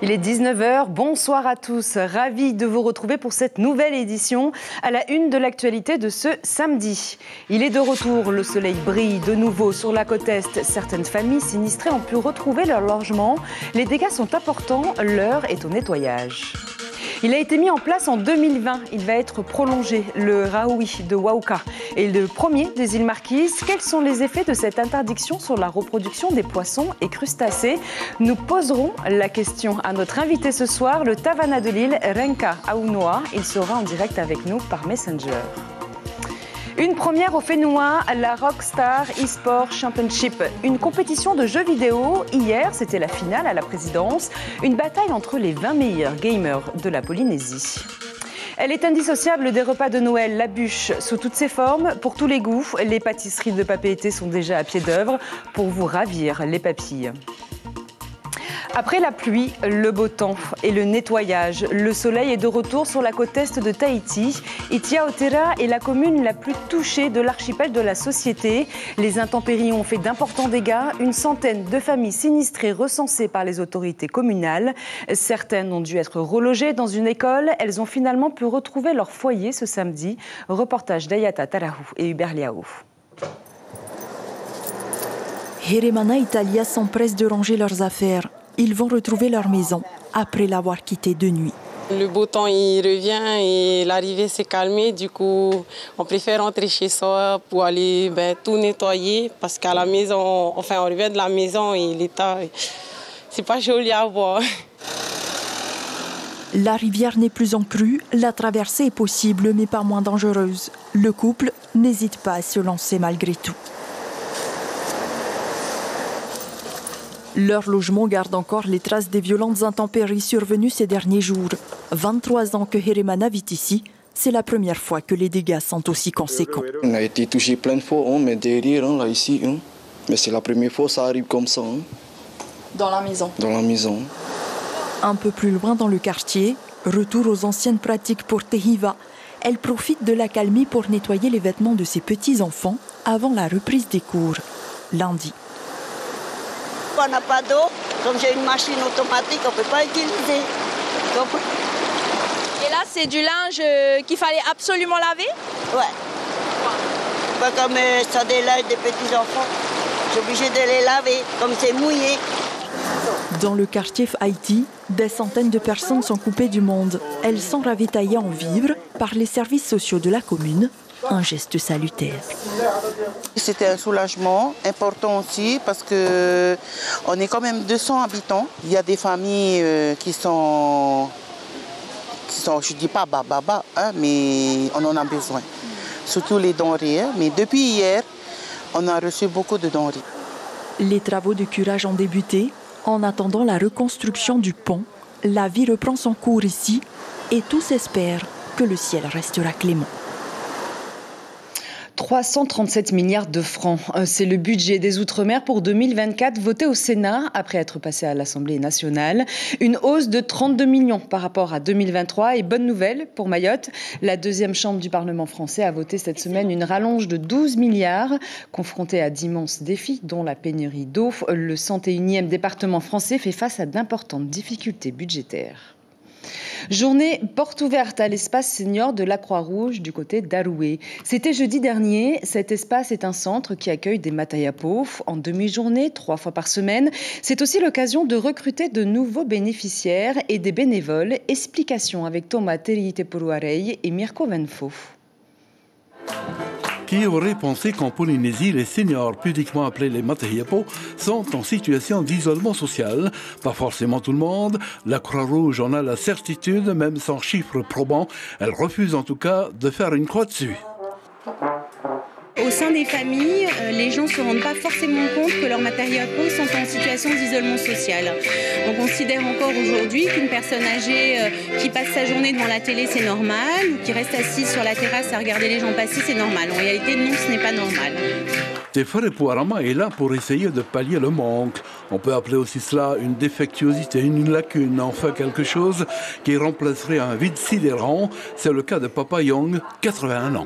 Il est 19 h, bonsoir à tous, ravi de vous retrouver pour cette nouvelle édition à la une de l'actualité de ce samedi. Il est de retour, le soleil brille de nouveau sur la côte Est. Certaines familles sinistrées ont pu retrouver leur logement. Les dégâts sont importants, l'heure est au nettoyage. Il a été mis en place en 2020. Il va être prolongé. Le Raoui de Wauka est le premier des îles Marquises. Quels sont les effets de cette interdiction sur la reproduction des poissons et crustacés? Nous poserons la question à notre invité ce soir, le Tavana de l'île, Renka Aunoa. Il sera en direct avec nous par Messenger. Une première au Fénois, la Rockstar eSport Championship, une compétition de jeux vidéo. Hier, c'était la finale à la présidence, une bataille entre les 20 meilleurs gamers de la Polynésie. Elle est indissociable des repas de Noël, la bûche sous toutes ses formes, pour tous les goûts. Les pâtisseries de Papeete sont déjà à pied d'œuvre pour vous ravir les papilles. Après la pluie, le beau temps et le nettoyage, le soleil est de retour sur la côte est de Tahiti. Itia Otera est la commune la plus touchée de l'archipel de la Société. Les intempéries ont fait d'importants dégâts. Une centaine de familles sinistrées recensées par les autorités communales. Certaines ont dû être relogées dans une école. Elles ont finalement pu retrouver leur foyer ce samedi. Reportage d'Ayata Tarahu et Hubert Liao. Heremana et Italia s'empressent de ranger leurs affaires. Ils vont retrouver leur maison après l'avoir quittée de nuit. Le beau temps, il revient et l'arrivée s'est calmée. Du coup, on préfère rentrer chez soi pour aller tout nettoyer. Parce qu'à la maison, on revient de la maison et l'état, c'est pas joli à voir. La rivière n'est plus en crue. La traversée est possible, mais pas moins dangereuse. Le couple n'hésite pas à se lancer malgré tout. Leur logement garde encore les traces des violentes intempéries survenues ces derniers jours. 23 ans que Heremana vit ici, c'est la première fois que les dégâts sont aussi conséquents. On a été touché plein de fois, mais derrière, là, ici. Mais c'est la première fois que ça arrive comme ça. Dans la maison? Dans la maison. Un peu plus loin dans le quartier, retour aux anciennes pratiques pour Tehiva. Elle profite de l'accalmie pour nettoyer les vêtements de ses petits-enfants avant la reprise des cours. Lundi. On n'a pas d'eau, comme j'ai une machine automatique, on ne peut pas utiliser. Et là, c'est du linge qu'il fallait absolument laver? Ouais. Pas comme ça délève des petits-enfants. J'ai obligé de les laver, comme c'est mouillé. Dans le quartier Haïti, des centaines de personnes sont coupées du monde. Elles sont ravitaillées en vivres par les services sociaux de la commune. Un geste salutaire. C'était un soulagement important aussi parce qu'on est quand même 200 habitants. Il y a des familles qui sont, je ne dis pas baba, mais on en a besoin. Surtout les denrées. Mais depuis hier, on a reçu beaucoup de denrées. Les travaux de curage ont débuté. En attendant la reconstruction du pont, la vie reprend son cours ici et tous espèrent que le ciel restera clément. 337 milliards de francs, c'est le budget des Outre-mer pour 2024 voté au Sénat après être passé à l'Assemblée nationale. Une hausse de 32 millions par rapport à 2023 et bonne nouvelle pour Mayotte. La deuxième chambre du Parlement français a voté cette semaine une rallonge de 12 milliards. Confronté à d'immenses défis dont la pénurie d'eau, le 101e département français fait face à d'importantes difficultés budgétaires. Journée porte ouverte à l'espace senior de la Croix-Rouge du côté d'Aroué. C'était jeudi dernier. Cet espace est un centre qui accueille des Matayapo en demi-journée, 3 fois par semaine. C'est aussi l'occasion de recruter de nouveaux bénéficiaires et des bénévoles. Explication avec Thomas Terite-Poruarei et Mirko Venfo. Qui aurait pensé qu'en Polynésie, les seniors, pudiquement appelés les Matayapo, sont en situation d'isolement social? Pas forcément tout le monde. La Croix-Rouge en a la certitude, même sans chiffres probants. Elle refuse en tout cas de faire une croix dessus. Au sein des familles, les gens ne se rendent pas forcément compte que leurs Matayapo sont en situation d'isolement social. On considère encore aujourd'hui qu'une personne âgée qui passe sa journée devant la télé, c'est normal, ou qui reste assise sur la terrasse à regarder les gens passer, c'est normal. En réalité, non, ce n'est pas normal. Tefere Pouarama est là pour essayer de pallier le manque. On peut appeler aussi cela une défectuosité, une lacune, enfin quelque chose qui remplacerait un vide sidérant. C'est le cas de Papa Young, 81 ans.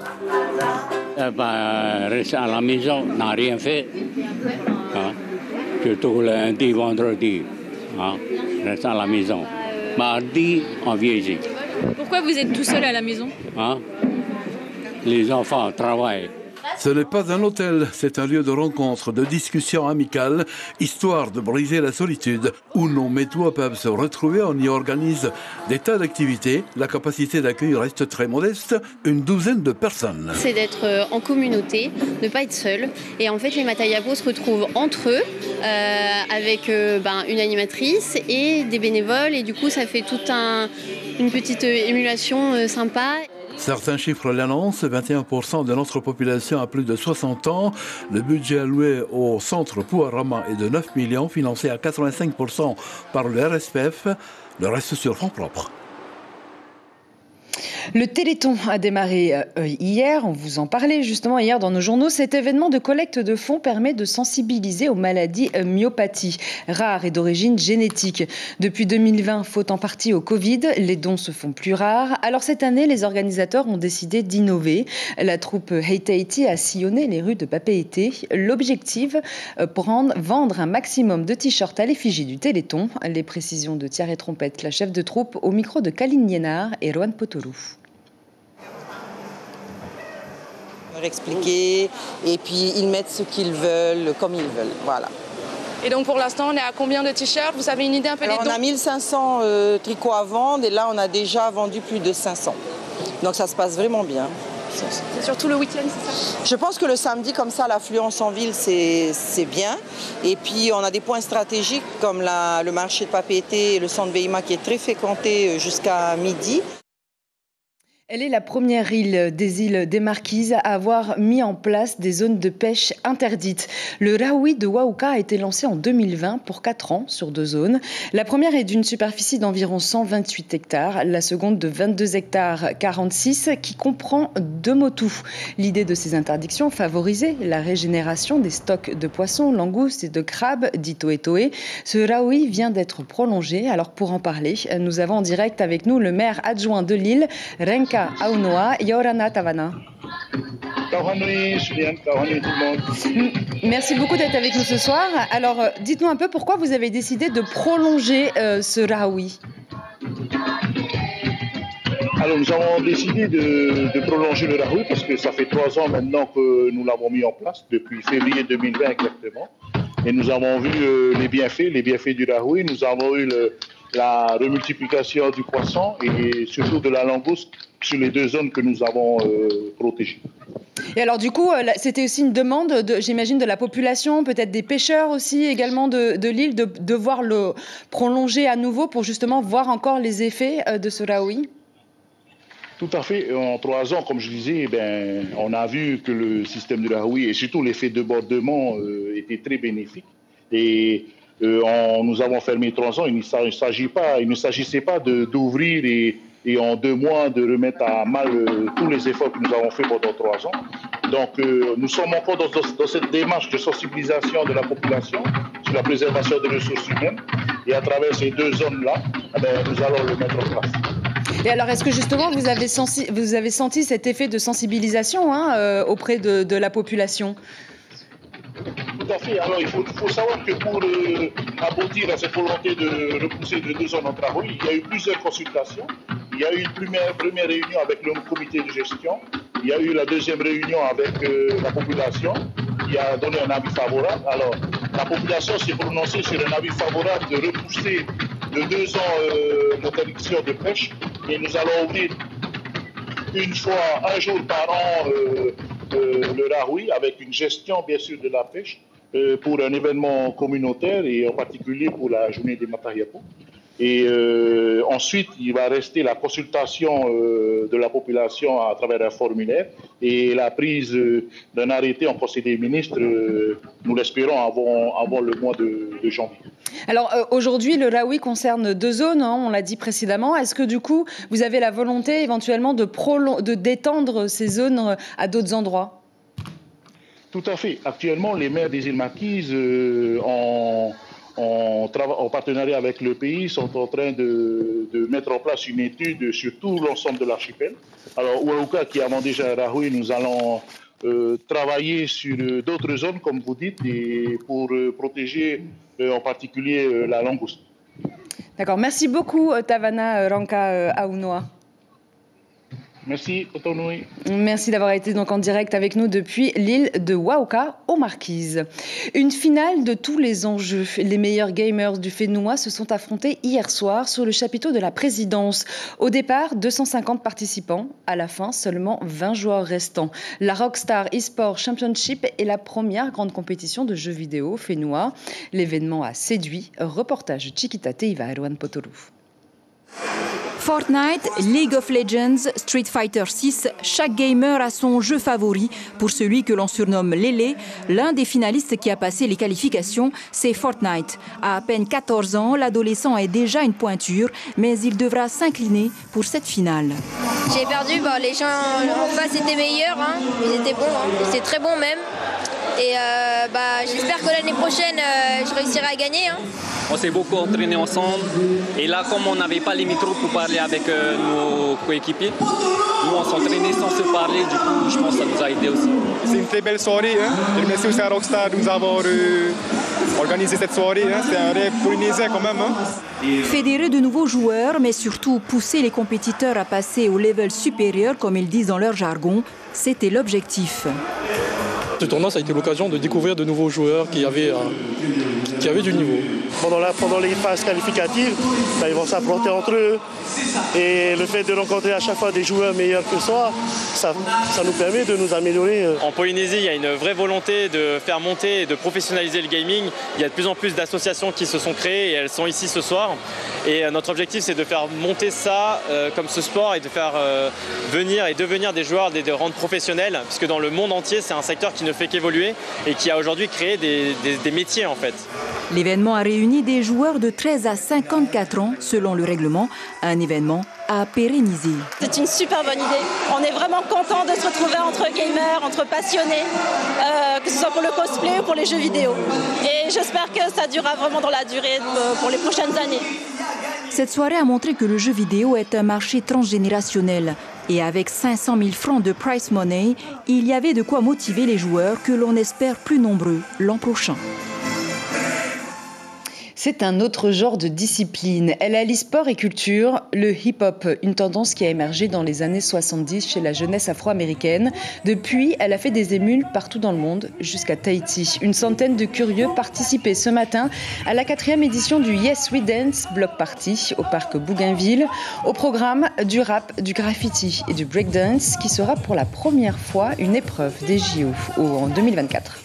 Rester à la maison, n'a rien fait. Surtout lundi, vendredi. reste à la maison. Mardi, on vient ici. Pourquoi vous êtes tout seul à la maison? Hein? Les enfants travaillent. Ce n'est pas un hôtel, c'est un lieu de rencontre, de discussion amicale, histoire de briser la solitude, où nos métois peuvent se retrouver. On y organise des tas d'activités. La capacité d'accueil reste très modeste, une douzaine de personnes. C'est d'être en communauté, ne pas être seul. Et en fait, les Matayapos se retrouvent entre eux, avec une animatrice et des bénévoles. Et du coup, ça fait toute une petite émulation sympa. Certains chiffres l'annoncent, 21% de notre population a plus de 60 ans. Le budget alloué au centre Pouarama est de 9 millions, financé à 85% par le RSPF, le reste sur fonds propres. Le Téléthon a démarré hier, on vous en parlait justement hier dans nos journaux. Cet événement de collecte de fonds permet de sensibiliser aux maladies myopathies, rares et d'origine génétique. Depuis 2020, faute en partie au Covid, les dons se font plus rares. Alors cette année, les organisateurs ont décidé d'innover. La troupe Hey Tahiti a sillonné les rues de Papeete. L'objectif, vendre un maximum de t-shirts à l'effigie du Téléthon. Les précisions de Thierry Trompette, la chef de troupe, au micro de Kaline Liénard et Rohan Potorou. Expliquer et puis ils mettent ce qu'ils veulent comme ils veulent, voilà. Et donc pour l'instant on est à combien de t-shirts? Vous avez une idée un peu des dons? On a 1500 tricots à vendre et là on a déjà vendu plus de 500, donc ça se passe vraiment bien. C'est surtout le week-end, c'est ça? Je pense que le samedi comme ça l'affluence en ville c'est bien, et puis on a des points stratégiques comme le marché de Papeete et le centre Beima qui est très fréquenté jusqu'à midi. Elle est la première île des Marquises à avoir mis en place des zones de pêche interdites. Le Rahui de Wauka a été lancé en 2020 pour 4 ans sur 2 zones. La première est d'une superficie d'environ 128 hectares, la seconde de 22 hectares 46 qui comprend 2 motus. L'idée de ces interdictions, favoriser la régénération des stocks de poissons, langoustes et de crabes, dit Toetoe. Ce Rahui vient d'être prolongé. Alors pour en parler, nous avons en direct avec nous le maire adjoint de l'île, Renka Aunoa, Yorana Tavana. Merci beaucoup d'être avec nous ce soir. Alors, dites-nous un peu pourquoi vous avez décidé de prolonger ce Rahui. Alors, nous avons décidé de prolonger le Rahui parce que ça fait 3 ans maintenant que nous l'avons mis en place, depuis février 2020 exactement. Et nous avons vu les bienfaits du Rahui. Nous avons eu la remultiplication du poisson et surtout de la langouste sur les 2 zones que nous avons protégées. Et alors du coup, c'était aussi une demande, j'imagine, de la population, peut-être des pêcheurs aussi également de l'île, de devoir le prolonger à nouveau pour justement voir encore les effets de ce Rahui? Tout à fait. En 3 ans, comme je disais, on a vu que le système du Rahui et surtout l'effet de débordement était très bénéfique. Et nous avons fermé 3 ans. Il ne s'agissait pas d'ouvrir et en 2 mois de remettre à mal tous les efforts que nous avons faits pendant 3 ans. Donc nous sommes encore dans cette démarche de sensibilisation de la population sur la préservation des ressources humaines. Et à travers ces 2 zones-là, nous allons le mettre en place. Et alors, est-ce que justement vous avez senti cet effet de sensibilisation auprès de la population? Tout à fait. Alors, il faut savoir que pour aboutir à cette volonté de repousser les 2 zones en travaux, il y a eu plusieurs consultations. Il y a eu une première réunion avec le comité de gestion. Il y a eu la 2e réunion avec la population qui a donné un avis favorable. Alors, la population s'est prononcée sur un avis favorable de repousser de 2 ans l'interdiction de pêche. Et nous allons ouvrir un jour par an le Rahui avec une gestion bien sûr de la pêche pour un événement communautaire et en particulier pour la journée des Matayapos. Et ensuite, il va rester la consultation de la population à travers un formulaire et la prise d'un arrêté en Conseil des ministres, nous l'espérons, avant le mois de janvier. Alors aujourd'hui, le Rahui concerne 2 zones, on l'a dit précédemment. Est-ce que du coup, vous avez la volonté éventuellement d'étendre ces zones à d'autres endroits? Tout à fait. Actuellement, les maires des îles Marquises en partenariat avec le pays, sont en train de mettre en place une étude sur tout l'ensemble de l'archipel. Alors, Wauka, qui avons déjà un Rahui, nous allons travailler sur d'autres zones, comme vous dites, et pour protéger en particulier la langouste. D'accord, merci beaucoup Tavana Ranka Aunoa. Merci, Cotonoui. Merci d'avoir été donc en direct avec nous depuis l'île de Wauka aux Marquises. Une finale de tous les enjeux. Les meilleurs gamers du Fénois se sont affrontés hier soir sur le chapiteau de la présidence. Au départ, 250 participants. À la fin, seulement 20 joueurs restants. La Rockstar eSport Championship est la première grande compétition de jeux vidéo fénois. L'événement a séduit. Reportage de Chiquita Teiva et Erwan Potorou. Fortnite, League of Legends, Street Fighter 6, chaque gamer a son jeu favori. Pour celui que l'on surnomme Lélé, l'un des finalistes qui a passé les qualifications, c'est Fortnite. À peine 14 ans, l'adolescent est déjà une pointure, mais il devra s'incliner pour cette finale. J'ai perdu, les gens en face étaient meilleurs, ils étaient bons, ils étaient très bons même. Et j'espère que l'année prochaine, je réussirai à gagner. On s'est beaucoup entraîné ensemble. Et là, comme on n'avait pas les micros pour parler avec nos coéquipiers, nous on s'entraînait sans se parler. Du coup, je pense que ça nous a aidé aussi. C'est une très belle soirée. Et merci aussi à Rockstar de nous avoir organisé cette soirée. C'est un rêve polynésien quand même. Fédérer de nouveaux joueurs, mais surtout pousser les compétiteurs à passer au level supérieur, comme ils disent dans leur jargon, c'était l'objectif. Ce tournoi, ça a été l'occasion de découvrir de nouveaux joueurs qui avaient du niveau. Pendant les phases qualificatives, ils vont s'affronter entre eux. Et le fait de rencontrer à chaque fois des joueurs meilleurs que soi, ça nous permet de nous améliorer. En Polynésie, il y a une vraie volonté de faire monter et de professionnaliser le gaming. Il y a de plus en plus d'associations qui se sont créées et elles sont ici ce soir. Et notre objectif, c'est de faire monter ça comme ce sport et de faire venir et devenir des joueurs, de rendre professionnels. Puisque dans le monde entier, c'est un secteur qui ne fait qu'évoluer et qui a aujourd'hui créé des métiers en fait. L'événement a réuni des joueurs de 13 à 54 ans selon le règlement, un événement à pérenniser. C'est une super bonne idée. On est vraiment content de se retrouver entre gamers, entre passionnés, que ce soit pour le cosplay ou pour les jeux vidéo. Et j'espère que ça durera vraiment dans la durée pour les prochaines années. Cette soirée a montré que le jeu vidéo est un marché transgénérationnel. Et avec 500 000 francs de prize money, il y avait de quoi motiver les joueurs que l'on espère plus nombreux l'an prochain. C'est un autre genre de discipline. Elle allie sport et culture, le hip-hop, une tendance qui a émergé dans les années 70 chez la jeunesse afro-américaine. Depuis, elle a fait des émules partout dans le monde, jusqu'à Tahiti. Une centaine de curieux participaient ce matin à la 4e édition du Yes We Dance Block Party au parc Bougainville. Au programme, du rap, du graffiti et du breakdance qui sera pour la première fois une épreuve des JO en 2024.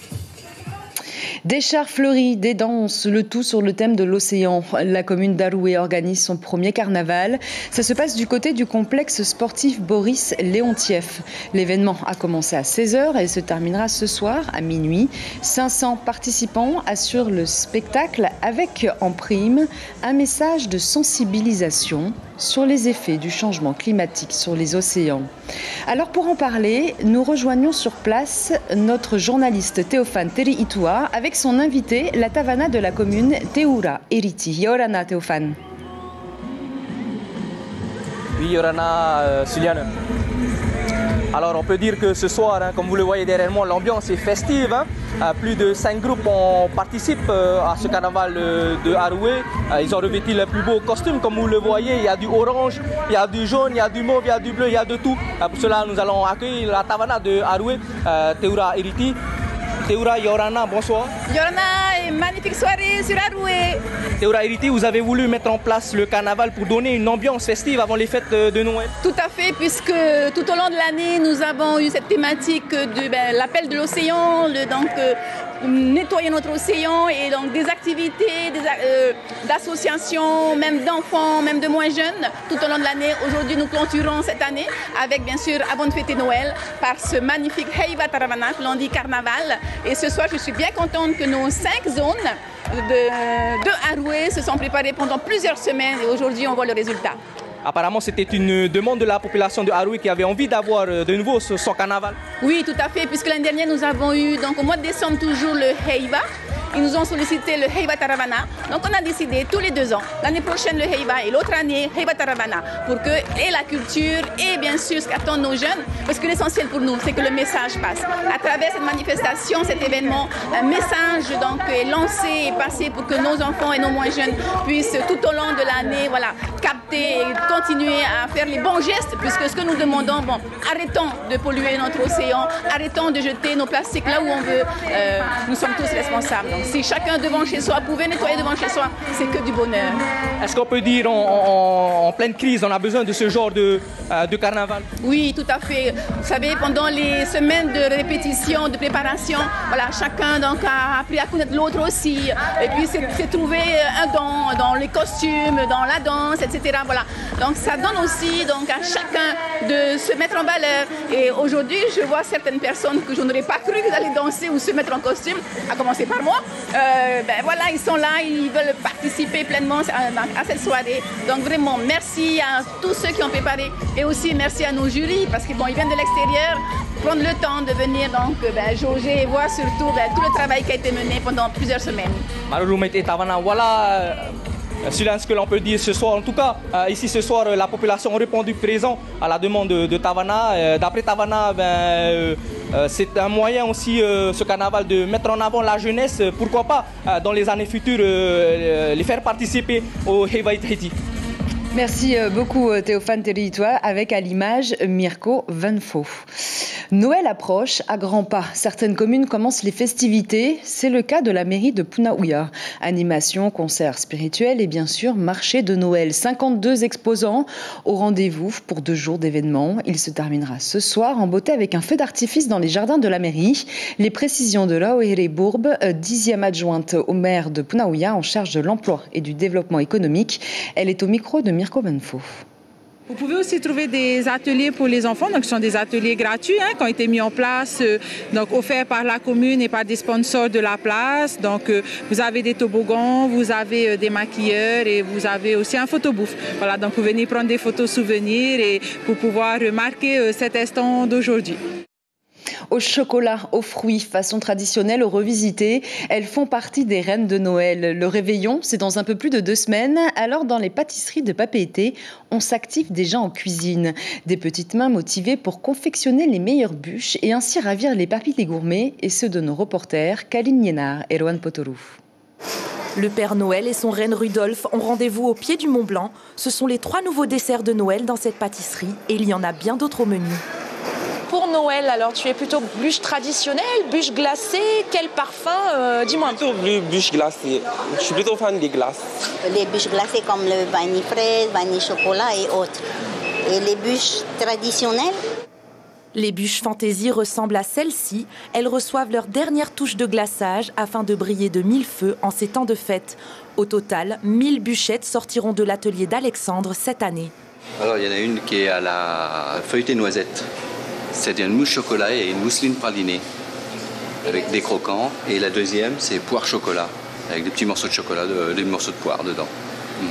Des chars fleuris, des danses, le tout sur le thème de l'océan. La commune d'Aroué organise son premier carnaval. Ça se passe du côté du complexe sportif Boris Léontiev. L'événement a commencé à 16h et se terminera ce soir à minuit. 500 participants assurent le spectacle avec en prime un message de sensibilisation sur les effets du changement climatique sur les océans. Alors pour en parler, nous rejoignons sur place notre journaliste Théophane Teriitua avec son invité, la Tavana de la commune Teura Iriti. Yorana Théophane. Oui, Yorana Suliane. Alors on peut dire que ce soir, comme vous le voyez derrière moi, l'ambiance est festive. Plus de 5 groupes participent à ce carnaval de Aroué. Ils ont revêtu les plus beaux costumes, comme vous le voyez. Il y a du orange, il y a du jaune, il y a du mauve, il y a du bleu, il y a de tout. Pour cela, nous allons accueillir la Tavana de Aroué, Teura Iriti. Teura Yorana, bonsoir. Yorana, magnifique soirée sur Aroué. Teura Iriti, vous avez voulu mettre en place le carnaval pour donner une ambiance festive avant les fêtes de Noël. Tout à fait, puisque tout au long de l'année, nous avons eu cette thématique de l'appel de l'océan, nettoyer notre océan et donc des activités d'associations, même d'enfants, même de moins jeunes, tout au long de l'année. Aujourd'hui, nous clôturons cette année avec, bien sûr, avant de fêter Noël, par ce magnifique Heiva Taravana, que l'on dit carnaval. Et ce soir, je suis bien contente que nos 5 zones de Aroué se sont préparées pendant plusieurs semaines et aujourd'hui, on voit le résultat. Apparemment, c'était une demande de la population de Aroué qui avait envie d'avoir de nouveau son carnaval. Oui, tout à fait, puisque l'année dernière, nous avons eu, donc au mois de décembre, toujours le Heiva. ils nous ont sollicité le Heiba Taravana. Donc on a décidé tous les 2 ans, l'année prochaine le Heiba et l'autre année Heiba Taravana, pour que et la culture et bien sûr ce qu'attendent nos jeunes, parce que l'essentiel pour nous c'est que le message passe. À travers cette manifestation, cet événement, un message donc est lancé et passé pour que nos enfants et nos moins jeunes puissent tout au long de l'année capter et continuer à faire les bons gestes, puisque ce que nous demandons, arrêtons de polluer notre océan, arrêtons de jeter nos plastiques là où on veut, nous sommes tous responsables. Donc si chacun devant chez soi pouvait nettoyer devant chez soi, c'est que du bonheur. Est-ce qu'on peut dire en pleine crise, on a besoin de ce genre de carnaval? Oui, tout à fait. Vous savez, pendant les semaines de répétition, de préparation, chacun donc a appris à connaître l'autre aussi, et puis s'est trouvé un don dans les costumes, dans la danse, etc. Donc ça donne aussi donc à chacun de se mettre en valeur. Et aujourd'hui, je vois certaines personnes que je n'aurais pas cru d'aller danser ou se mettre en costume, à commencer par moi. Ils sont là, ils veulent participer pleinement à cette soirée. Donc vraiment, merci à tous ceux qui ont préparé et aussi merci à nos jurys parce qu'ils viennent de l'extérieur, prendre le temps de venir donc jauger et voir surtout tout le travail qui a été mené pendant plusieurs semaines. Voilà ce que l'on peut dire ce soir. En tout cas, ici ce soir, la population a répondu présent à la demande de Tavana. D'après Tavana, c'est un moyen aussi, ce carnaval, de mettre en avant la jeunesse. Pourquoi pas, dans les années futures, les faire participer au Heiba Tahiti. Merci beaucoup Théophane Territois avec à l'image Mirko Van Faux. Noël approche à grands pas. Certaines communes commencent les festivités. C'est le cas de la mairie de Punaouia. Animation, concerts spirituels et bien sûr marché de Noël. 52 exposants au rendez-vous pour 2 jours d'événements. Il se terminera ce soir en beauté avec un feu d'artifice dans les jardins de la mairie. Les précisions de Laohere Bourbe, 10e adjointe au maire de Punaouia en charge de l'emploi et du développement économique. Elle est au micro de Mirko Van Faux. Vous pouvez aussi trouver des ateliers pour les enfants, donc ce sont des ateliers gratuits qui ont été mis en place, donc offerts par la commune et par des sponsors de la place. Donc vous avez des toboggans, vous avez des maquilleurs et vous avez aussi un photobooth. Voilà, donc vous venez prendre des photos souvenirs et pour pouvoir marquer cet instant d'aujourd'hui. Au chocolat, aux fruits, façon traditionnelle ou revisitée, elles font partie des reines de Noël. Le réveillon, c'est dans un peu plus de 2 semaines. Alors dans les pâtisseries de Papeete, on s'active déjà en cuisine. Des petites mains motivées pour confectionner les meilleures bûches et ainsi ravir les papilles des gourmets et ceux de nos reporters Kaline Nienard et Rohan Potorou. Le Père Noël et son reine Rudolph ont rendez-vous au pied du Mont Blanc. Ce sont les 3 nouveaux desserts de Noël dans cette pâtisserie et il y en a bien d'autres au menu. Pour Noël, alors tu es plutôt bûche traditionnelle, bûche glacée, quel parfum dis-moi. Plutôt bûche glacée. Je suis plutôt fan des glaces. Les bûches glacées comme le vanille fraise, vanille chocolat et autres. Et les bûches traditionnelles. Les bûches fantaisie ressemblent à celles-ci. Elles reçoivent leur dernière touche de glaçage afin de briller de 1000 feux en ces temps de fête. Au total, 1000 bûchettes sortiront de l'atelier d'Alexandre cette année. Alors il y en a une qui est à la feuilletée noisette. C'est une mousse chocolat et une mousseline pralinée avec des croquants. Et la deuxième, c'est poire chocolat avec des petits morceaux de chocolat, des morceaux de poire dedans.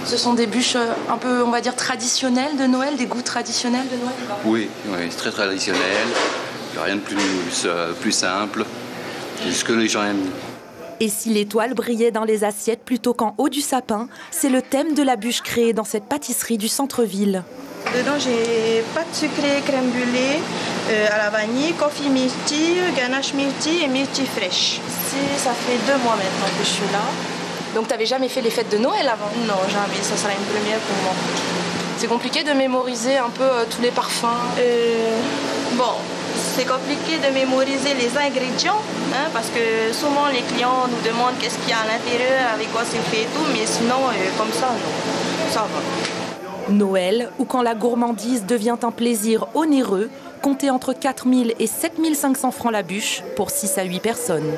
Ce sont des bûches un peu, on va dire, traditionnelles de Noël, des goûts traditionnels de Noël? Oui, c'est très traditionnel. Il n'y a rien de plus simple. C'est ce que les gens aiment. Et si l'étoile brillait dans les assiettes plutôt qu'en haut du sapin, c'est le thème de la bûche créée dans cette pâtisserie du centre-ville. Dedans, j'ai pâte sucrée, crème brûlée à la vanille, coffee myrtille, ganache myrtille et myrtille fraîche. Ça fait 2 mois maintenant que je suis là. Donc tu n'avais jamais fait les fêtes de Noël avant? Non, jamais. Ça sera une première pour moi. C'est compliqué de mémoriser un peu tous les parfums? Bon, c'est compliqué de mémoriser les ingrédients, parce que souvent les clients nous demandent qu'est-ce qu'il y a à l'intérieur, avec quoi c'est fait et tout, mais sinon, comme ça, non, ça va. Noël, ou quand la gourmandise devient un plaisir onéreux, comptez entre 4 000 et 7 500 francs la bûche pour 6 à 8 personnes.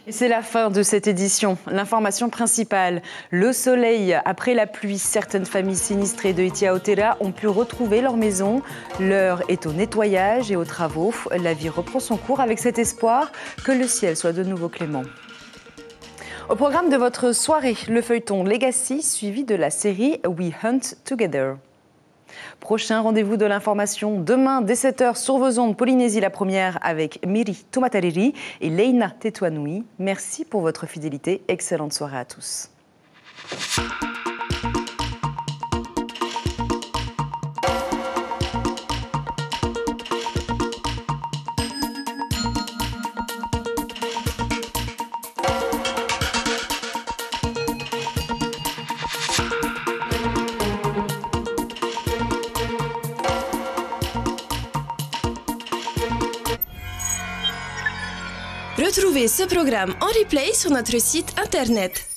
Et c'est la fin de cette édition. L'information principale, le soleil après la pluie. Certaines familles sinistrées de Iti Aotera ont pu retrouver leur maison. L'heure est au nettoyage et aux travaux. La vie reprend son cours avec cet espoir que le ciel soit de nouveau clément. Au programme de votre soirée, le feuilleton Legacy suivi de la série We Hunt Together. Prochain rendez-vous de l'information demain dès 7h sur vos ondes Polynésie la première avec Miri Tomatariri et Leina Tetouanoui. Merci pour votre fidélité. Excellente soirée à tous. Retrouvez ce programme en replay sur notre site internet